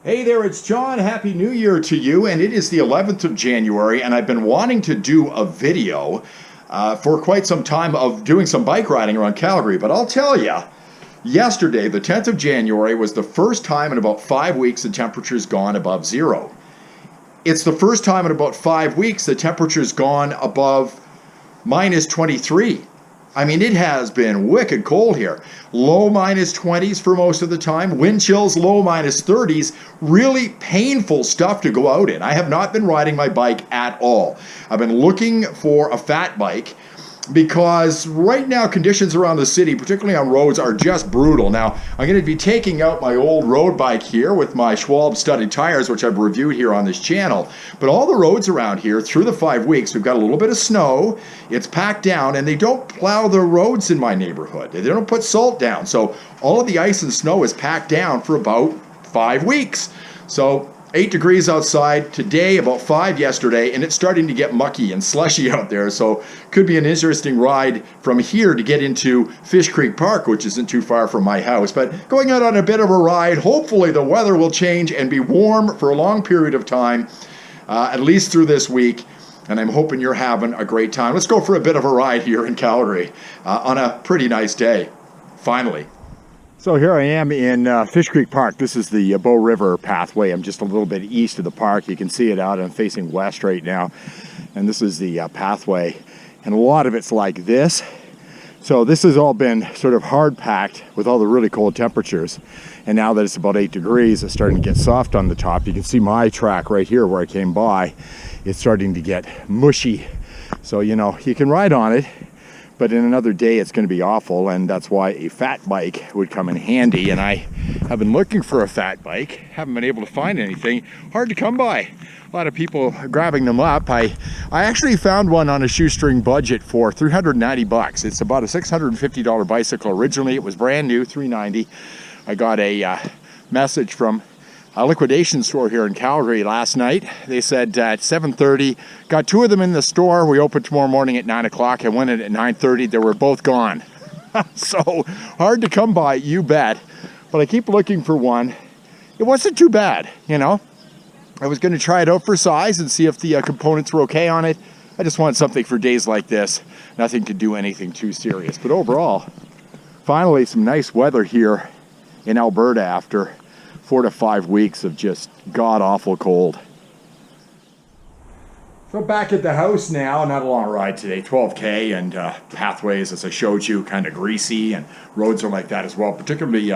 Hey there, it's John. Happy New Year to you. And it is the 11th of January, and I've been wanting to do a video for quite some time of doing some bike riding around Calgary. But I'll tell you, yesterday, the 10th of January, was the first time in about 5 weeks the temperature's gone above zero. It's the first time in about 5 weeks the temperature's gone above minus 23. I mean, it has been wicked cold here. Low minus 20s for most of the time. Wind chills, low minus 30s. Really painful stuff to go out in. I have not been riding my bike at all. I've been looking for a fat bike because right now conditions around the city, particularly on roads, are just brutal. Now, I'm going to be taking out my old road bike here with my Schwalbe studded tires, which I've reviewed here on this channel. But all the roads around here, through the 5 weeks, we've got a little bit of snow, it's packed down, and they don't plow the roads in my neighborhood. They don't put salt down. So all of the ice and snow is packed down for about 5 weeks. So 8 degrees outside today, about 5 yesterday, and it's starting to get mucky and slushy out there. So could be an interesting ride from here to get into Fish Creek Park, which isn't too far from my house. But going out on a bit of a ride, hopefully the weather will change and be warm for a long period of time, at least through this week. And I'm hoping you're having a great time. Let's go for a bit of a ride here in Calgary on a pretty nice day, finally. So here I am in Fish Creek Park. This is the Bow River pathway. I'm just a little bit east of the park. You can see it out. I'm facing west right now. And this is the pathway. And a lot of it's like this. So this has all been sort of hard packed with all the really cold temperatures. And now that it's about 8 degrees, it's starting to get soft on the top. You can see my track right here where I came by. It's starting to get mushy. So, you know, you can ride on it, but in another day it's going to be awful, and that's why a fat bike would come in handy. And I have been looking for a fat bike, haven't been able to find anything. Hard to come by. A lot of people grabbing them up. I actually found one on a shoestring budget for 390 bucks. It's about a $650 bicycle. Originally it was brand new, $390. I got a message from a liquidation store here in Calgary last night. They said at 7:30, got 2 of them in the store. We opened tomorrow morning at 9 o'clock. I went in at 9:30. They were both gone. So hard to come by, you bet. But I keep looking for one. It wasn't too bad, you know. I was going to try it out for size and see if the components were okay on it. I just want something for days like this. Nothing to do anything too serious. But overall, finally some nice weather here in Alberta after 4 to 5 weeks of just god-awful cold. So back at the house now, not a long ride today, 12K, and pathways, as I showed you, kind of greasy, and roads are like that as well, particularly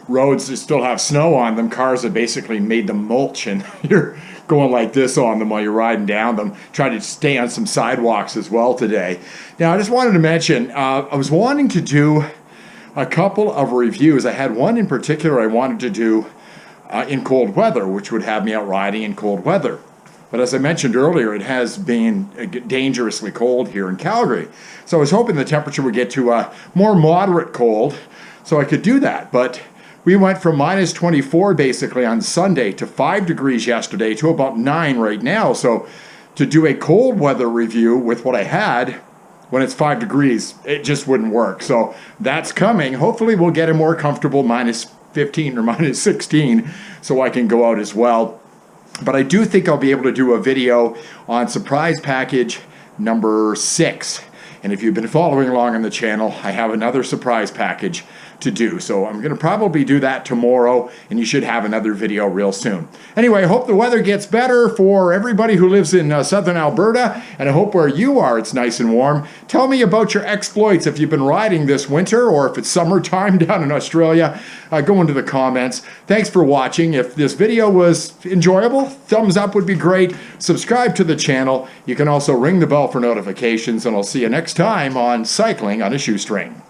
roads that still have snow on them. Cars have basically made them mulch, and you're going like this on them while you're riding down them, trying to stay on some sidewalks as well today. Now, I just wanted to mention, I was wanting to do a couple of reviews. I had one in particular I wanted to do in cold weather, which would have me out riding in cold weather. But as I mentioned earlier, it has been dangerously cold here in Calgary. So I was hoping the temperature would get to a more moderate cold so I could do that. But we went from minus 24 basically on Sunday to 5 degrees yesterday to about 9 right now. So to do a cold weather review with what I had when it's 5 degrees, it just wouldn't work. So that's coming. Hopefully we'll get a more comfortable minus 15 or minus 16 so I can go out as well. But I do think I'll be able to do a video on surprise package number 6. And if you've been following along on the channel, I have another surprise package to do. So I'm going to probably do that tomorrow, and you should have another video real soon. Anyway, I hope the weather gets better for everybody who lives in southern Alberta, and I hope where you are it's nice and warm. Tell me about your exploits if you've been riding this winter, or if it's summertime down in Australia. Go into the comments. Thanks for watching. If this video was enjoyable, thumbs up would be great. Subscribe to the channel. You can also ring the bell for notifications, and I'll see you next time on Cycling on a Shoestring.